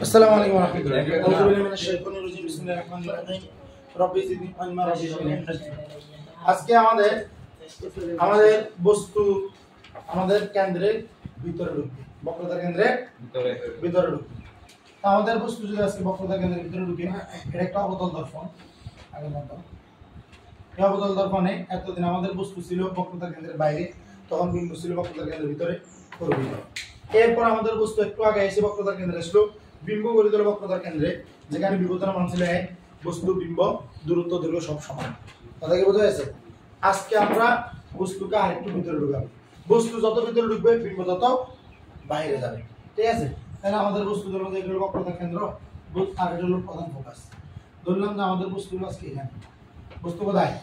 আসসালামু আলাইকুম ওয়া রাহমাতুল্লাহি ওয়া বারাকাতুহু। আউযু বিল্লাহি মিনাশ শাইতানির রাজিম। বিসমিল্লাহির রাহমানির রাহিম। রব্বি জিদনি ইলমা রাব্বি জিদনি ইলমা। আজকে আমাদের বস্তু আমাদের কেন্দ্রের ভিতরে ঢুকবে, বক্রতা কেন্দ্রের ভিতরে ঢুকবে। আমাদের বস্তু যদি আজকে বক্রতা কেন্দ্রের ভিতরে ঢুকে, এটা একটা অবতল দর্পণ। আগের মতো এই অবতল দর্পণে এতদিন আমাদের বস্তু ছিল বক্রতা কেন্দ্রের বাইরে, তখন বিন্দু ছিল বক্রতা কেন্দ্রের ভিতরে করবে। এরপর আমাদের বস্তু একটু আগে এসে বক্রতার কেন্দ্রে আসলো, বিম্ব গড়ে দিল বক্রতার কেন্দ্রে, যেখানে বিভূতার মান ছিল এক, বস্তু বিম্ব দূরত্ব দৈর্ঘ্য সব সমান। কথা কি বোঝা গেছে? আজকে আমরা বস্তুকে আরেকটু ভিতরে ঢুকাবো। বস্তু যত ভিতরে ঢুকবে বিম্ব তত বাইরে যাবে। ঠিক আছে? তাহলে আমাদের বস্তু ধরো এটা হলো বক্রতার কেন্দ্র, আর এটা হলো প্রধান ফোকাস। ধরলাম যে আমাদের বস্তুগুলো আজকে এখানে, বস্তু কোথায়?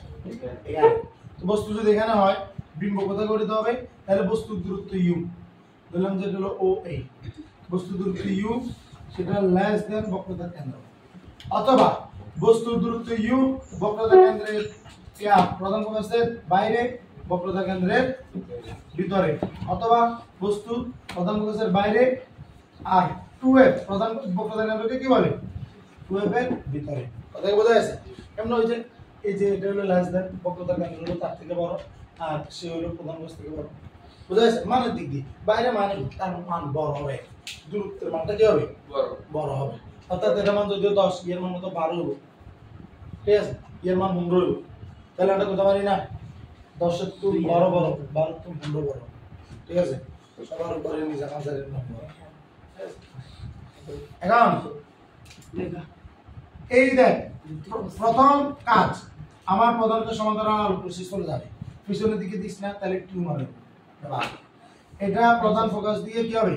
এখানে। তো বস্তু যদি এখানে হয়, বিম্ব কোথায় গঠিত হবে? তাহলে বস্তুর দূরত্ব ইউ, ধরলাম যে এটা হলো ও এ, বস্তু দূরত্ব ইউ, সেটা লেস দেন বক্রতার কেন্দ্র। অথবা বস্তুর দূরত্ব ইউ, বক্রতার কেন্দ্রের প্রধান ফোকাসের বাইরে, বক্রতার কেন্দ্রের ভিতরে। অথবা বস্তু প্রধান ফোকাসের বাইরে আর 2f প্রধান বক্রতার কেন্দ্রকে কি বলে? 2f এর ভিতরে। কথা কি বোঝা গেছে? এমন ওই যে এই যে এটা হলো লেস দেন, বক্রতার কেন্দ্র হলো তার থেকে বড়, আর সে হলো প্রধান ফোকাস থেকে বড়। বোঝা গেছে? মানের দিক দিয়ে বাইরে মানে তার মান বড় হবে, দূরত্বের মানটা কি হবে? বড় হবে। অর্থাৎ এর মান যদি 10, এর মান তো 12 হবে। ঠিক আছে? এর মান 15 হবে। তাহলে আমরা কত পারি না? 10 এর তুল বড় বড়, 12 তুল 15 বড়। ঠিক আছে? সবার উপরে নিজে কাজের নম্বর। এখন এই দেখ, প্রথম কাজ আমার প্রধানত সমান্তরাল প্রসেস চলে যাবে, পিছনের দিকে দিস না, তাহলে টিউমার হবে। এটা প্রধান ফোকাস দিয়ে কি হবে?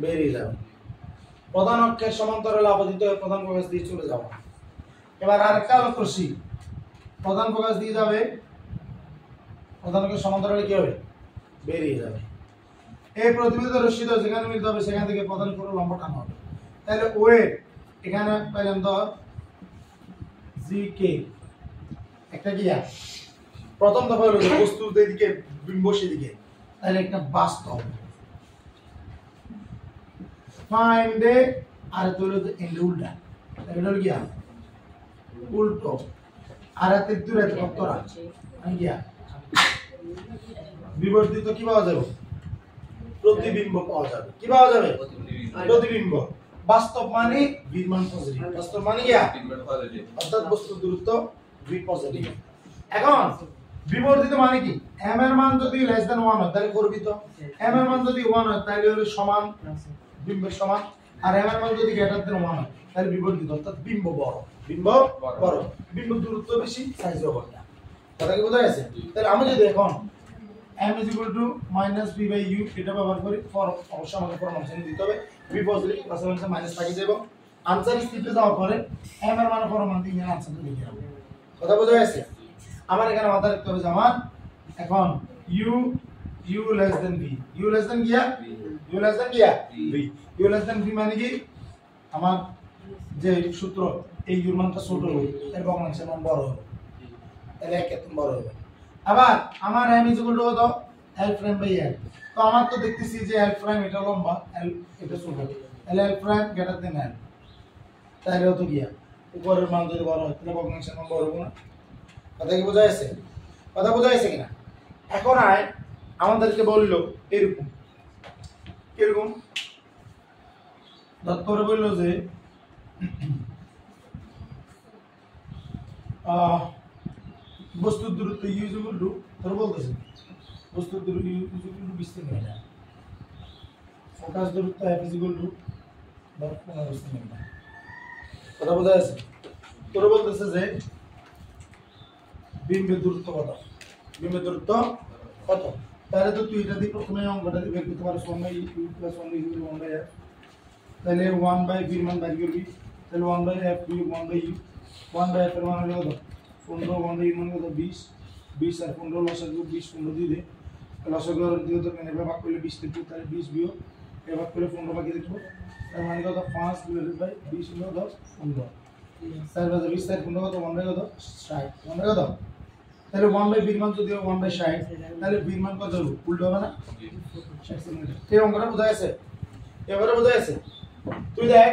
বেরিয়ে যাবে। প্রধান অক্ষের সমান্তরাল আপাতিত প্রধান ফোকাস দিয়ে চলে যাবে। এবার আরেকটা লক্ষ্য সি, প্রধান ফোকাস দিয়ে যাবে, প্রধান অক্ষের সমান্তরালে কি হবে? বেরিয়ে যাবে। এই প্রতিবিম্বিত রশ্মি তো যেখানে মিলিত হবে সেখান থেকে প্রধান করে লম্ব টানা হবে। তাহলে ওয়েট এখানে পাইলাম তো জি কে, একটা কি প্রথম দফা হলো বস্তুর দিকে বিম্ব সেদিকে, তাহলে একটা বাস্তব ফাইন্ড এ, আর তো হলো এন্ড উল্টা, এটা হলো কি উল্টো, আর এত দূরে কতরা আমি কি বিবর্ধিত কি পাওয়া যাবে? প্রতিবিম্ব পাওয়া যাবে। কি পাওয়া যাবে? প্রতিবিম্ব। বাস্তব মানে v মান পজিটিভ, বাস্তব মানে কি অর্থাৎ বস্তুর দূরত্ব v পজিটিভ। এখন বিবর্ধিত মানে কি? m এর মান যদি লেস দ্যান 1 হয় তাহলে গর্বিত, m এর মান যদি 1 হয় তাহলে হলো সমান, বিম্বের সমান, আর m এর মান যদি গ্রেটার দ্যান 1 হয় তাহলে বিবর্ধিত, অর্থাৎ বিম্ব বড়, বিম্ব বড়, বিম্ব দূরত্ব বেশি, সাইজও বড়। কথা কি বোঝা গেছে? তাহলে আমি যদি এখন m = -v/u এটা ব্যবহার করি, অবশ্যই আমাকে ফরমাল চিহ্ন দিতে হবে, v positive plus minus minus থাকি যাব, আনসার স্ক্রিপ্টে যাওয়ার পরে m এর মান ফরমাল দিয়ে এখানে আনসারটা লিখে রাখব। কথা বোঝা গেছে? আমার এখানে মাথায় রাখতে হবে যে আমার এখন u less than v, u less than কি? u less than কি? v, u less than v মানে কি? আমার যে সূত্র, এই u মানটা ছোট হবে, এর ভগ্নাংশের মান বড় হবে, তাহলে এক একদম বড় হবে। আবার আমার m = কত? l'/l। তো আমার তো দেখতেছি যে l' এটা লম্বা, l এটা ছোট, তাহলে l' গ্রেটার দেন l, তাহলে তো কি উপরের মান যদি বড় হয় তাহলে ভগ্নাংশের মান বড় হবে না। কথা কি বোঝা গেছে? কথা বোঝা গেছে কিনা? এখন আমাদেরকে বললো এরকম এরকম দত্তরে বললো যে বস্তুর দূরত্ব u = তোর বলতেছে বস্তুর দূরত্ব u = বিস্তীর্ণ, এটা ফোকাস দূরত্ব f = বিস্তীর্ণ। কথা বোঝা গেছে? তোর বলতেছে যে বিম্বের দূরত্ব কত, বিম্বের দূরত্ব কত, তাহলে তো তুই এটা দিয়ে প্রথমে অঙ্কটা দিয়ে বের করতে পারিস 1/u + 1/u 1/f, তাহলে 1/v মান বের করবি, তাহলে 1/f বিয়োগ 1/u, 1/f এর মান হলো কত? 15, 1/u মান কত? 20, 20 আর 15 লসাগু 20, 15 দিয়ে দে, লসাগু আর দিয়ে তো মানে ভাগ করলে 20 থেকে, তাহলে 20 বিয়োগ এবার করে 15 বাকি দেখবো, তার মানে কত? 5 / 20 হলো 10, 15, 4 বাজে 20 4 15 কত? 1/কত? 60, 1/কত? তাহলে 1/v এর মান যদি 1/60, তাহলে v এর মান কত হবে? উল্টো হবে না? 60 সেন্টিমিটার। এই অঙ্কটা বোঝা গেছে? এবারে বোঝা গেছে? তুই দেখ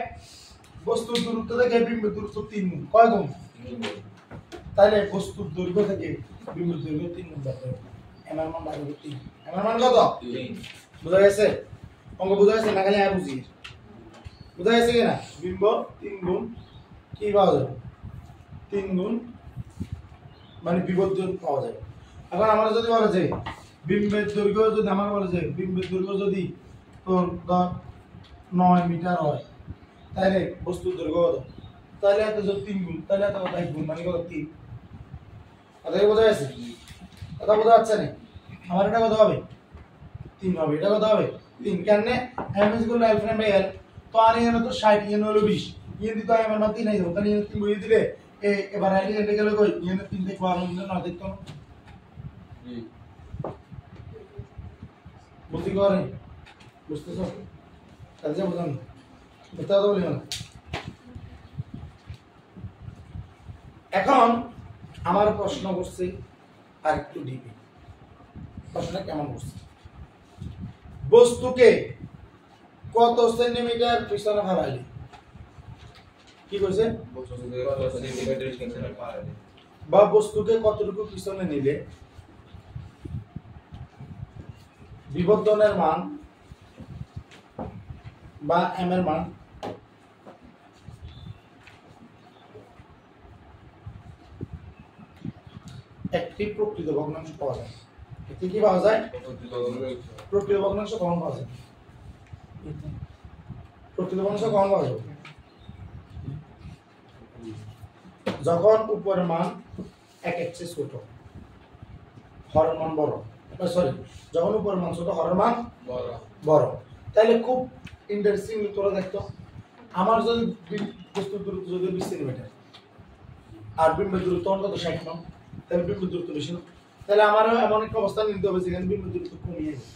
বস্তুর দূরত্ব থেকে বিম্বের দূরত্ব 3 গুণ, কয় গুণ? তাহলে বস্তুর দৈর্ঘ্য থেকে বিম্বের দৈর্ঘ্য 3 গুণ বাড়বে। এম এর মান বাড়বে 3। এম এর মান কত? 3। বোঝা গেছে? অঙ্ক বোঝা গেছে না? খালি বুঝি বোঝা গেছে কিনা? বিম্ব 3 গুণ কি পাওয়া যাবে? 3 গুণ মানে বিভব দৈর্ঘ্য পাওয়া যাবে। এখন আমরা যদি বলা যায় বিম্বের দৈর্ঘ্য যদি আমার বলা যায় বিম্বের দৈর্ঘ্য যদি তোর 9 মিটার হয় তাহলে বস্তুর দৈর্ঘ্য কত? তাহলে এত যদি 3 গুণ তাহলে এত কত 1 গুণ মানে কত? 3। কথা কি বোঝা গেছে? কথা বোঝা যাচ্ছে না? আমার এটা কত হবে? 3 হবে। এটা কত হবে? 3। কেন? m = l prime by l। তো আর এখানে তো 60 এখানে হলো 20। ইয়ে দিতে হয় আমার মান 3 হয়ে যাবে। তাহলে এখানে 3 বসিয়ে দিলে এবার l এখানে গেল কই? এখানে 3 দেখবো আর না দেখতো না। বুঝতে পারেন? বুঝতেছো? কাজে বুঝান। বুঝতে তো বলি না। এখন আমার প্রশ্ন করছে আর একটু ডিপে। প্রশ্নটা কেমন করছে? বস্তুকে কত সেন্টিমিটার পিছনে ফেলাইলি? কি কইছে? বা বস্তুকে কতটুকু পিছনে নিলে বিবর্তনের মান বা m এর মান একটি প্রকৃত ভগ্নাংশ পাওয়া যায়। এটি কি পাওয়া যায়? প্রকৃত ভগ্নাংশ কখন পাওয়া যায়? প্রকৃত ভগ্নাংশ কখন পাওয়া যায়? যখন উপরের মান 1 এর চেয়ে ছোট, হরের মান বড়। সরি, যখন উপরের মান ছোট হরের মান বড়। তাহলে খুব ইন্টারেস্টিং তোরা দেখতো, আমার যদি বস্তুর দূরত্ব যদি 20 সেন্টিমিটার আর বিম্বের দূরত্ব কত? 60 নং। তাহলে বিম্বের দূরত্ব বেশি না? তাহলে আমারও এমন একটা অবস্থা নিতে হবে যেখানে বিম্বের দূরত্ব কমিয়ে যাবে।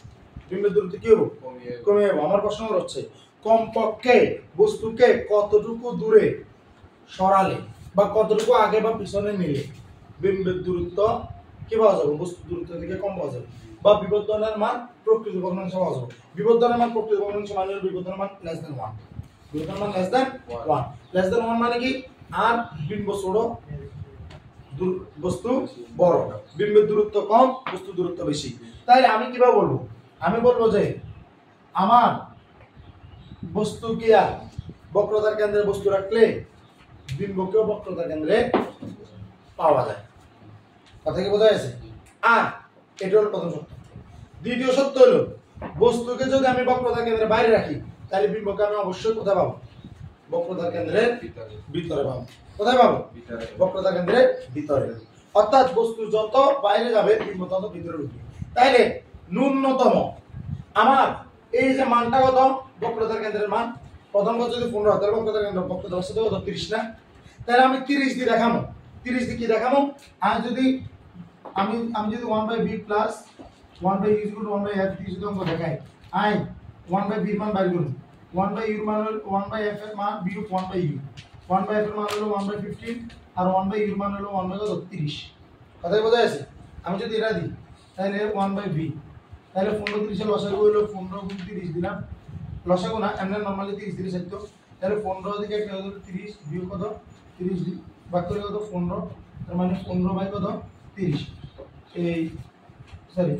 বিম্বের দূরত্ব কি হবে? কমিয়ে যাবে। আমার প্রশ্ন হচ্ছে কমপক্ষে বস্তুকে কতটুকু দূরে সরালে বা কতটুকু আগে বা পিছনে নিলে বিম্বের দূরত্ব কি পাওয়া যাবে? বস্তুর দূরত্ব থেকে কম পাওয়া যাবে বা বিবর্তনের মান প্রকৃত ভগ্নাংশ পাওয়া যাবে। বিবর্তনের মান প্রকৃত ভগ্নাংশ মানে বিবর্তনের মান লেস দ্যান 1। বিবর্তনের মান লেস দ্যান 1। লেস দ্যান 1 মানে কি? আর বিম্ব ছোট বস্তু বড়। বিম্বের দূরত্ব কম, বস্তুর দূরত্ব বেশি। তাহলে আমি কিভাবে বলবো? আমি বলবো যে আমার বস্তু কি বক্রতার কেন্দ্রে বস্তু রাখলে বিম্বকেও বক্রতার কেন্দ্রে পাওয়া যায়। কথা কি বোঝা গেছে? আর এটা হলো প্রথম সত্য। দ্বিতীয় সত্য হলো বস্তুকে যদি আমি বক্রতার কেন্দ্রের বাইরে রাখি তাহলে বিম্বকে আমি অবশ্যই কোথায় পাবো? বক্রতার কেন্দ্রের ভিতরে পাবো। কোথায় পাবো? বক্রতার কেন্দ্রের ভিতরে। অর্থাৎ বস্তু যত বাইরে যাবে বিম্ব তত ভিতরে ঢুকবে। তাইলে ন্যূনতম আমার এই যে মানটা কত? বক্রতার কেন্দ্রের মান প্রথম কথা যদি 15 তাহলে বক্রতার কেন্দ্র বক্রতার সাথে কত? 30 না? তাহলে আমি 30 দিয়ে দেখাবো। 30 দিয়ে কি দেখাবো? আমি যদি 1/b প্লাস 1/u = 1/f দিয়ে যদি অঙ্ক দেখাই, আই 1/b এর মান বাইর করব। 1/u এর মান হলো 1/f এর মান বিয়োগ 1/u। 1/f এর মান হলো 1/15 আর 1/u এর মান হলো 1/30। কথাই বোঝা গেছে? আমি যদি এটা দিই তাহলে 1/b, তাহলে 15 30 এর লসাগু হলো 15 গুণ 30 দিলাম। লসাগু না, এমনি নরমালি 30 30 হতো। তাহলে 15 দিকে একটা হলো 30 বিয়োগ কত? 30 ভাগ করে কত? 15। তার মানে 15 বাই কত? 30। এই সরি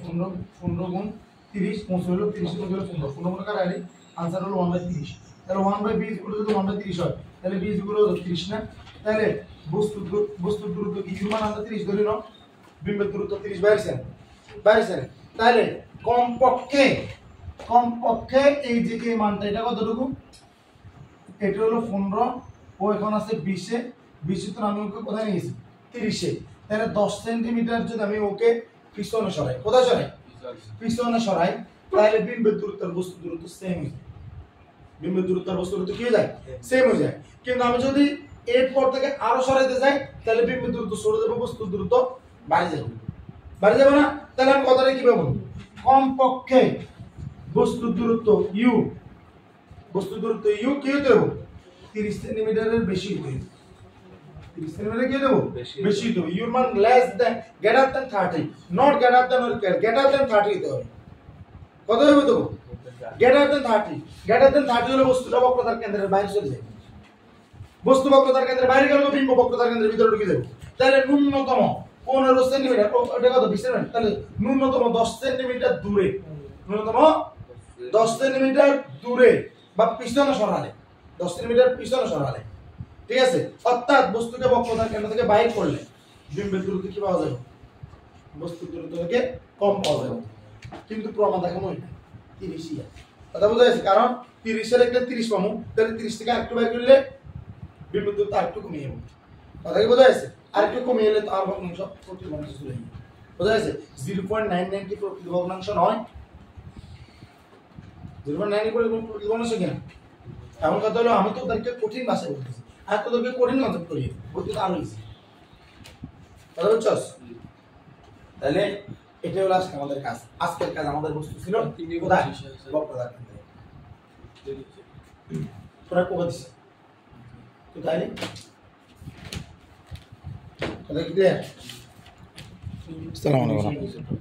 15 গুণ 30 5 হলো 30 গুণ 15 15 কার আরে आंसर হলো 1/30। তাহলে 1/b = যদি 1/30 হয় তাহলে b = 30 না? তাহলে বস্তুর দূরত্ব কি? u মান আমরা 30 ধরে নাও, বিম্বের দূরত্ব 30 বাইরে। তাহলে কমপক্ষে এই যে এই মানটা এটা কতটুকু? এটা হলো 15 ও এখন আছে 20 এ। 20 তো আমি ওকে কোথায় নিয়ে গেছি? 30 এ। তাহলে 10 সেন্টিমিটার যদি আমি ওকে পিছনে সরাই, কোথায় সরাই? পিছনে সরাই, তাহলে বিম্বের দূরত্ব আর বস্তুর দূরত্ব সেম হয়ে যায়। বিম্বের দূরত্ব আর বস্তুর দূরত্ব কি হয়ে যায়? সেম হয়ে যায়। কিন্তু আমি যদি এর পর থেকে আরো সরাইতে যাই তাহলে বিম্বের দূরত্ব সরে যাবে, বস্তুর দূরত্ব বাড়ে যাবে না? তাহলে আমি কথাটা কিভাবে বলবো? কমপক্ষে বস্তুর দূরত্ব u কি হতে হবে? 30 সেন্টিমিটারের বেশি হতে হবে। 30 সেন্টিমিটার কি দেবো? বেশি হতে হবে। u মান less than greater than 30, not greater than or greater than 30 হতে হবে। কত হবে তো? গ্রেটার দেন 30 হলে বস্তুটা বক্রতার কেন্দ্রের বাইরে চলে যায়। বস্তু বক্রতার কেন্দ্রের বাইরে গেলে বিম্ব বক্রতার কেন্দ্রের ভিতরে ঢুকে যাবে। তাহলে ন্যূনতম 15 সেন্টিমিটার, এটা কত 20 সেন্টিমিটার, তাহলে ন্যূনতম 10 সেন্টিমিটার দূরে, ন্যূনতম 10 সেন্টিমিটার দূরে বা পিছনে সরালে, 10 সেন্টিমিটার পিছনে সরালে, ঠিক আছে, অর্থাৎ বস্তুকে বক্রতার কেন্দ্র থেকে বাইরে করলে বিম্বের দূরত্ব কি পাওয়া যাবে? বস্তুর দূরত্ব থেকে কম পাওয়া যাবে। কিন্তু প্রমাণ দেখানো হয় 30ই কথা বোঝা যাচ্ছে, কারণ 30 এর একটা 30 পাবো, তাহলে 30 থেকে আরেকটু বাইরে করলে বিম্বের দূরত্ব আরেকটু কমিয়ে যাবে। কথা কি বোঝা যাচ্ছে? আরেকটু কমিয়ে এলে তো আর ভগ্নাংশ প্রতি ভগ্নাংশ চলে যাবে। বোঝা যাচ্ছে? 0.990 প্রতি ভগ্নাংশ নয়, 0.9 প্রতি ভগ্নাংশ কিনা। এমন কথা হলো আমি তো ওদেরকে কঠিন ভাষায় বলতেছি, আর তোদেরকে কঠিন কনসেপ্ট করিয়ে বলতে আরো ইজি। কথা বুঝছস? তাহলে এটা হলো আজকে আমাদের কাজ। আজকের কাজ আমাদের বস্তু ছিল কোথায়? বক্রতার কেন্দ্রে। তোরা কোথায় দিছিস? কোথায়? কোথায় কি দেয়? আসসালামু আলাইকুম।